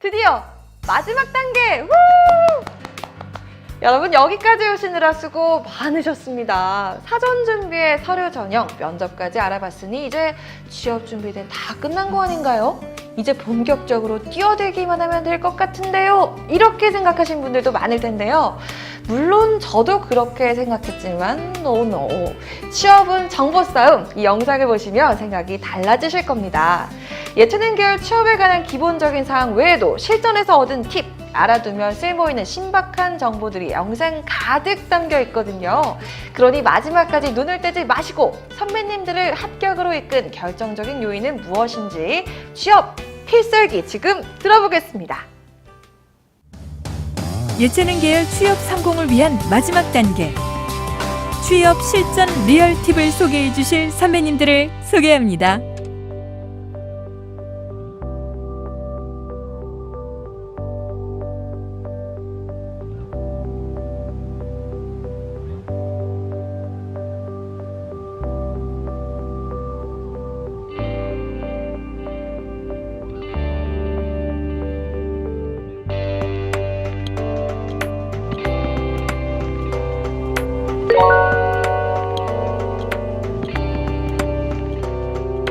드디어 마지막 단계! 후! 여러분 여기까지 오시느라 수고 많으셨습니다. 사전 준비에 서류 전형, 면접까지 알아봤으니 이제 취업 준비는 다 끝난 거 아닌가요? 이제 본격적으로 뛰어들기만 하면 될 것 같은데요. 이렇게 생각하신 분들도 많을 텐데요. 물론 저도 그렇게 생각했지만 취업은 정보 싸움. 이 영상을 보시면 생각이 달라지실 겁니다. 예체능 계열 취업에 관한 기본적인 사항 외에도 실전에서 얻은 팁, 알아두면 쓸모있는 신박한 정보들이 영상 가득 담겨 있거든요. 그러니 마지막까지 눈을 떼지 마시고 선배님들을 합격으로 이끈 결정적인 요인은 무엇인지 취업 필살기 지금 들어보겠습니다. 예체능 계열 취업 성공을 위한 마지막 단계. 취업 실전 리얼 팁을 소개해 주실 선배님들을 소개합니다.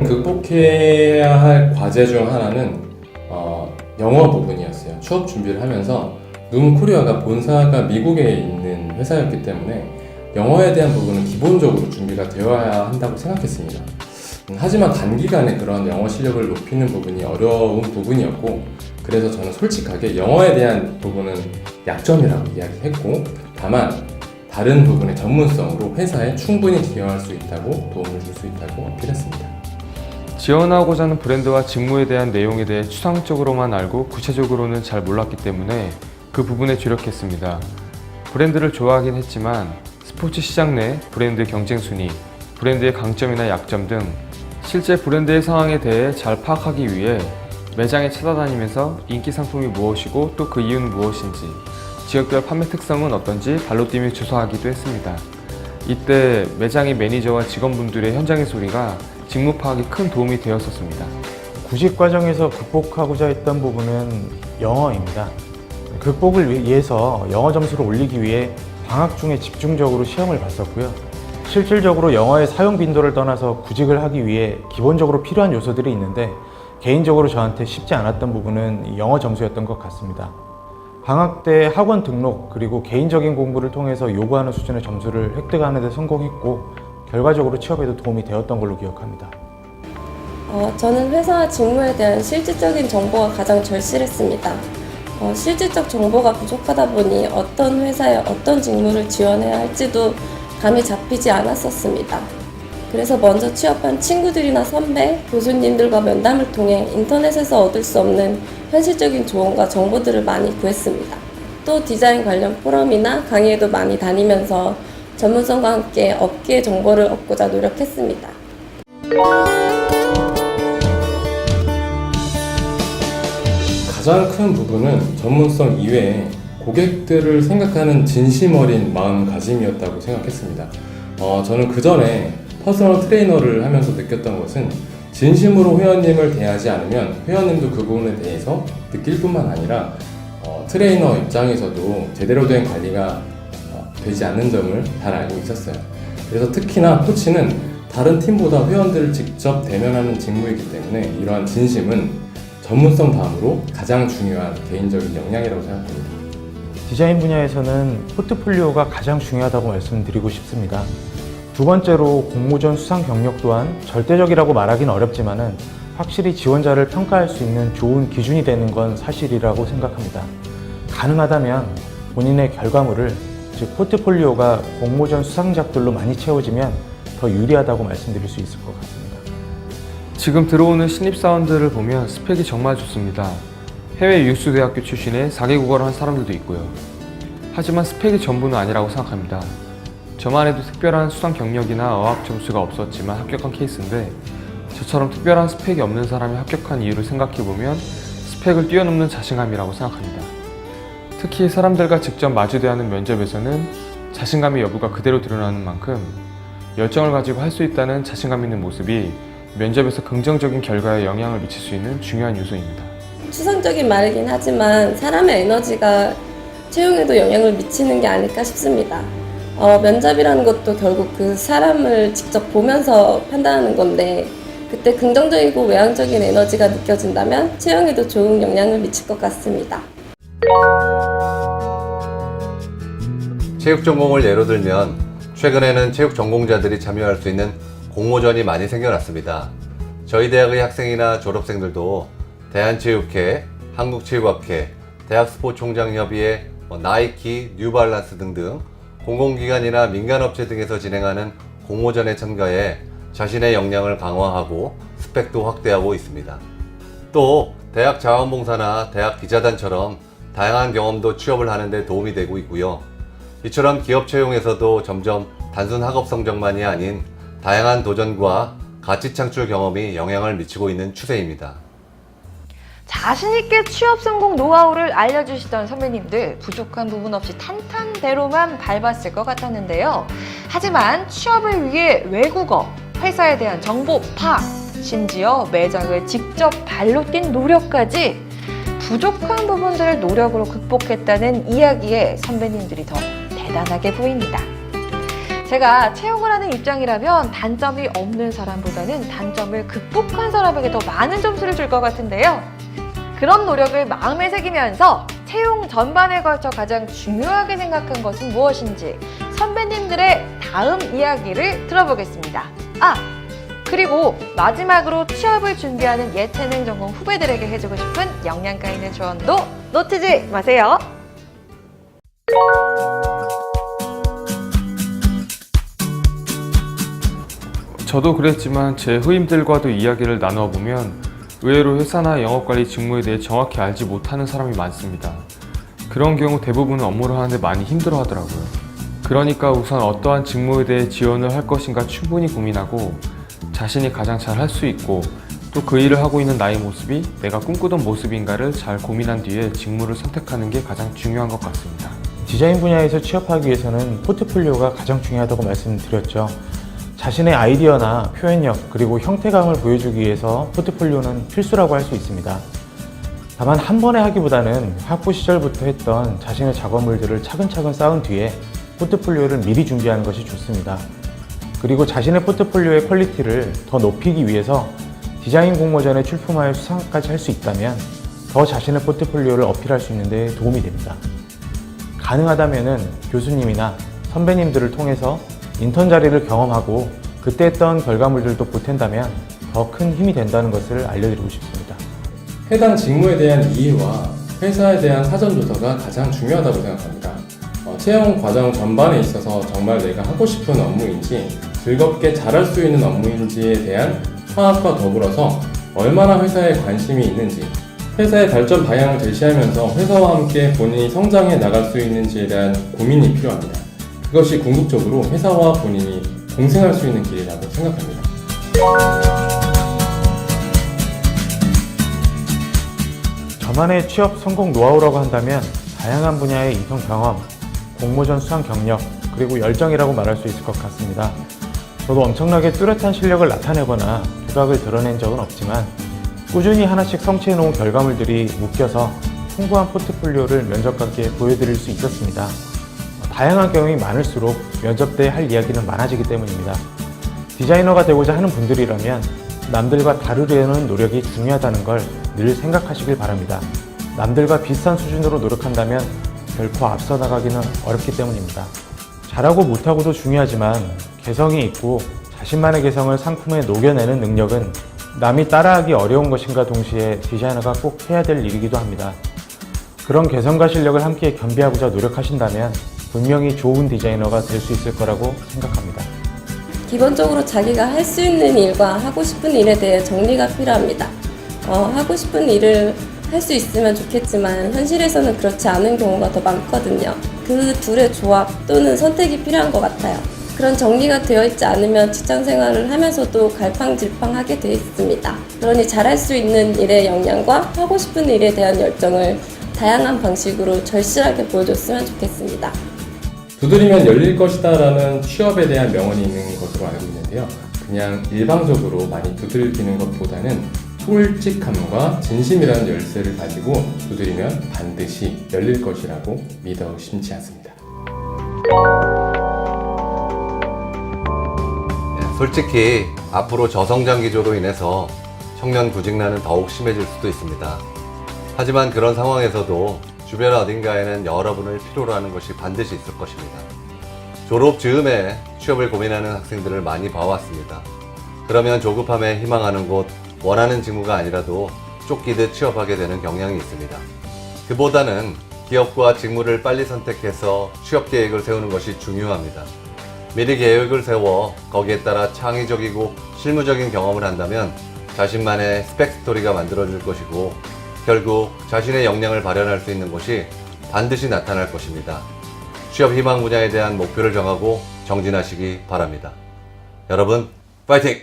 극복해야 할 과제 중 하나는 영어 부분이었어요. 취업 준비를 하면서 눔코리아가 본사가 미국에 있는 회사였기 때문에 영어에 대한 부분은 기본적으로 준비가 되어야 한다고 생각했습니다. 하지만 단기간에 그런 영어 실력을 높이는 부분이 어려운 부분이었고, 그래서 저는 솔직하게 영어에 대한 부분은 약점이라고 이야기했고, 다만 다른 부분의 전문성으로 회사에 충분히 기여할 수 있다고, 도움을 줄 수 있다고 어필했습니다. 지원하고자 하는 브랜드와 직무에 대한 내용에 대해 추상적으로만 알고 구체적으로는 잘 몰랐기 때문에 그 부분에 주력했습니다. 브랜드를 좋아하긴 했지만 스포츠 시장 내 브랜드 경쟁 순위, 브랜드의 강점이나 약점 등 실제 브랜드의 상황에 대해 잘 파악하기 위해 매장에 찾아다니면서 인기 상품이 무엇이고 또 그 이유는 무엇인지, 지역별 판매 특성은 어떤지 발로 뛰며 조사하기도 했습니다. 이때 매장의 매니저와 직원분들의 현장의 소리가 직무 파악에 큰 도움이 되었었습니다. 구직 과정에서 극복하고자 했던 부분은 영어입니다. 극복을 위해서 영어 점수를 올리기 위해 방학 중에 집중적으로 시험을 봤었고요. 실질적으로 영어의 사용 빈도를 떠나서 구직을 하기 위해 기본적으로 필요한 요소들이 있는데, 개인적으로 저한테 쉽지 않았던 부분은 영어 점수였던 것 같습니다. 방학 때 학원 등록 그리고 개인적인 공부를 통해서 요구하는 수준의 점수를 획득하는 데 성공했고, 결과적으로 취업에도 도움이 되었던 걸로 기억합니다. 저는 회사와 직무에 대한 실질적인 정보가 가장 절실했습니다. 실질적 정보가 부족하다 보니 어떤 회사에 어떤 직무를 지원해야 할지도 감이 잡히지 않았었습니다. 그래서 먼저 취업한 친구들이나 선배, 교수님들과 면담을 통해 인터넷에서 얻을 수 없는 현실적인 조언과 정보들을 많이 구했습니다. 또 디자인 관련 포럼이나 강의에도 많이 다니면서 전문성과 함께 업계의 정보를 얻고자 노력했습니다. 가장 큰 부분은 전문성 이외에 고객들을 생각하는 진심 어린 마음가짐이었다고 생각했습니다. 저는 그 전에 퍼스널 트레이너를 하면서 느꼈던 것은 진심으로 회원님을 대하지 않으면 회원님도 그 부분에 대해서 느낄 뿐만 아니라 트레이너 입장에서도 제대로 된 관리가 되지 않는 점을 잘 알고 있었어요. 그래서 특히나 코치는 다른 팀보다 회원들을 직접 대면하는 직무이기 때문에 이러한 진심은 전문성 다음으로 가장 중요한 개인적인 역량이라고 생각합니다. 디자인 분야에서는 포트폴리오가 가장 중요하다고 말씀드리고 싶습니다. 두 번째로 공모전 수상 경력 또한 절대적이라고 말하기는 어렵지만 확실히 지원자를 평가할 수 있는 좋은 기준이 되는 건 사실이라고 생각합니다. 가능하다면 본인의 결과물을, 즉 포트폴리오가 공모전 수상작들로 많이 채워지면 더 유리하다고 말씀드릴 수 있을 것 같습니다. 지금 들어오는 신입사원들을 보면 스펙이 정말 좋습니다. 해외 유수대학교 출신의 4개 국어를 한 사람들도 있고요. 하지만 스펙이 전부는 아니라고 생각합니다. 저만 해도 특별한 수상 경력이나 어학 점수가 없었지만 합격한 케이스인데, 저처럼 특별한 스펙이 없는 사람이 합격한 이유를 생각해보면 스펙을 뛰어넘는 자신감이라고 생각합니다. 특히 사람들과 직접 마주대하는 하는 면접에서는 자신감의 여부가 그대로 드러나는 만큼 열정을 가지고 할 수 있다는 자신감 있는 모습이 면접에서 긍정적인 결과에 영향을 미칠 수 있는 중요한 요소입니다. 추상적인 말이긴 하지만 사람의 에너지가 채용에도 영향을 미치는 게 아닐까 싶습니다. 면접이라는 것도 결국 그 사람을 직접 보면서 판단하는 건데 그때 긍정적이고 외향적인 에너지가 느껴진다면 채용에도 좋은 영향을 미칠 것 같습니다. 체육 전공을 예로 들면 최근에는 체육 전공자들이 참여할 수 있는 공모전이 많이 생겨났습니다. 저희 대학의 학생이나 졸업생들도 대한체육회, 한국체육학회, 대학스포츠총장협의회, 나이키, 뉴발란스 등등 공공기관이나 민간업체 등에서 진행하는 공모전에 참가해 자신의 역량을 강화하고 스펙도 확대하고 있습니다. 또 대학 자원봉사나 대학 기자단처럼 다양한 경험도 취업을 하는 데 도움이 되고 있고요. 이처럼 기업 채용에서도 점점 단순 학업 성적만이 아닌 다양한 도전과 가치 창출 경험이 영향을 미치고 있는 추세입니다. 자신있게 취업 성공 노하우를 알려주시던 선배님들, 부족한 부분 없이 탄탄대로만 밟았을 것 같았는데요. 하지만 취업을 위해 외국어, 회사에 대한 정보 파악, 심지어 매장을 직접 발로 뛴 노력까지 부족한 부분들을 노력으로 극복했다는 이야기에 선배님들이 더 대단하게 보입니다. 제가 채용을 하는 입장이라면 단점이 없는 사람보다는 단점을 극복한 사람에게 더 많은 점수를 줄 것 같은데요. 그런 노력을 마음에 새기면서 채용 전반에 걸쳐 가장 중요하게 생각한 것은 무엇인지 선배님들의 다음 이야기를 들어보겠습니다. 그리고 마지막으로 취업을 준비하는 예체능 전공 후배들에게 해주고 싶은 영양가 있는 조언도 놓치지 마세요. 저도 그랬지만 제 후임들과도 이야기를 나눠보면 의외로 회사나 영업관리 직무에 대해 정확히 알지 못하는 사람이 많습니다. 그런 경우 대부분은 업무를 하는데 많이 힘들어 하더라고요. 그러니까 우선 어떠한 직무에 대해 지원을 할 것인가 충분히 고민하고 자신이 가장 잘 할 수 있고 또 그 일을 하고 있는 나의 모습이 내가 꿈꾸던 모습인가를 잘 고민한 뒤에 직무를 선택하는 게 가장 중요한 것 같습니다. 디자인 분야에서 취업하기 위해서는 포트폴리오가 가장 중요하다고 말씀드렸죠. 자신의 아이디어나 표현력 그리고 형태감을 보여주기 위해서 포트폴리오는 필수라고 할 수 있습니다. 다만 한 번에 하기보다는 학부 시절부터 했던 자신의 작업물들을 차근차근 쌓은 뒤에 포트폴리오를 미리 준비하는 것이 좋습니다. 그리고 자신의 포트폴리오의 퀄리티를 더 높이기 위해서 디자인 공모전에 출품하여 수상까지 할 수 있다면 더 자신의 포트폴리오를 어필할 수 있는 데 도움이 됩니다. 가능하다면 교수님이나 선배님들을 통해서 인턴 자리를 경험하고 그때 했던 결과물들도 보탠다면 더 큰 힘이 된다는 것을 알려드리고 싶습니다. 해당 직무에 대한 이해와 회사에 대한 사전조사가 가장 중요하다고 생각합니다. 채용 과정 전반에 있어서 정말 내가 하고 싶은 업무인지 즐겁게 잘할 수 있는 업무인지에 대한 파악과 더불어서 얼마나 회사에 관심이 있는지, 회사의 발전 방향을 제시하면서 회사와 함께 본인이 성장해 나갈 수 있는지에 대한 고민이 필요합니다. 그것이 궁극적으로 회사와 본인이 공생할 수 있는 길이라고 생각합니다. 저만의 취업 성공 노하우라고 한다면 다양한 분야의 이성 경험, 공모전 수상 경력, 그리고 열정이라고 말할 수 있을 것 같습니다. 저도 엄청나게 뚜렷한 실력을 나타내거나 두각을 드러낸 적은 없지만 꾸준히 하나씩 성취해 놓은 결과물들이 묶여서 풍부한 포트폴리오를 면접관께 보여드릴 수 있었습니다. 다양한 경험이 많을수록 면접 때 할 이야기는 많아지기 때문입니다. 디자이너가 되고자 하는 분들이라면 남들과 다르려는 노력이 중요하다는 걸 늘 생각하시길 바랍니다. 남들과 비슷한 수준으로 노력한다면 결코 앞서 나가기는 어렵기 때문입니다. 잘하고 못하고도 중요하지만 개성이 있고 자신만의 개성을 상품에 녹여내는 능력은 남이 따라하기 어려운 것인가 동시에 디자이너가 꼭 해야 될 일이기도 합니다. 그런 개성과 실력을 함께 겸비하고자 노력하신다면 분명히 좋은 디자이너가 될 수 있을 거라고 생각합니다. 기본적으로 자기가 할 수 있는 일과 하고 싶은 일에 대해 정리가 필요합니다. 하고 싶은 일을 할 수 있으면 좋겠지만 현실에서는 그렇지 않은 경우가 더 많거든요. 그 둘의 조합 또는 선택이 필요한 것 같아요. 그런 정리가 되어 있지 않으면 직장 생활을 하면서도 갈팡질팡하게 되어 있습니다. 그러니 잘할 수 있는 일의 역량과 하고 싶은 일에 대한 열정을 다양한 방식으로 절실하게 보여줬으면 좋겠습니다. 두드리면 열릴 것이다 라는 취업에 대한 명언이 있는 것으로 알고 있는데요. 그냥 일방적으로 많이 두들기는 것보다는 솔직함과 진심이라는 열쇠를 가지고 두드리면 반드시 열릴 것이라고 믿어 의심치 않습니다. 솔직히 앞으로 저성장 기조로 인해서 청년 구직난은 더욱 심해질 수도 있습니다. 하지만 그런 상황에서도 주변 어딘가에는 여러분을 필요로 하는 것이 반드시 있을 것입니다. 졸업 즈음에 취업을 고민하는 학생들을 많이 봐왔습니다. 그러면 조급함에 희망하는 곳, 원하는 직무가 아니라도 쫓기듯 취업하게 되는 경향이 있습니다. 그보다는 기업과 직무를 빨리 선택해서 취업 계획을 세우는 것이 중요합니다. 미리 계획을 세워 거기에 따라 창의적이고 실무적인 경험을 한다면 자신만의 스펙 스토리가 만들어질 것이고 결국 자신의 역량을 발현할 수 있는 곳이 반드시 나타날 것입니다. 취업 희망 분야에 대한 목표를 정하고 정진하시기 바랍니다. 여러분, 파이팅!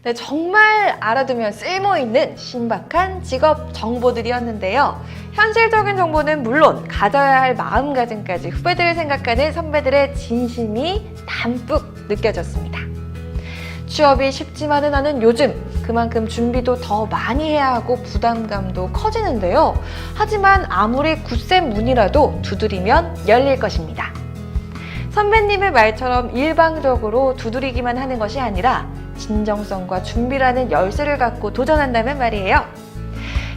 네, 정말 알아두면 쓸모있는 신박한 직업 정보들이었는데요. 현실적인 정보는 물론 가져야 할 마음가짐까지 후배들을 생각하는 선배들의 진심이 담뿍 느껴졌습니다. 취업이 쉽지만은 않은 요즘, 그만큼 준비도 더 많이 해야 하고 부담감도 커지는데요. 하지만 아무리 굳센 문이라도 두드리면 열릴 것입니다. 선배님의 말처럼 일방적으로 두드리기만 하는 것이 아니라 진정성과 준비라는 열쇠를 갖고 도전한다면 말이에요.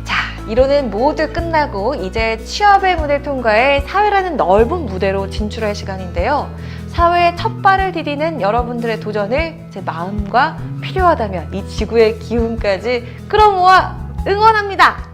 자, 이론은 모두 끝나고 이제 취업의 문을 통과해 사회라는 넓은 무대로 진출할 시간인데요. 사회의 첫 발을 디디는 여러분들의 도전을 제 마음과 필요하다면 이 지구의 기운까지 끌어모아 응원합니다.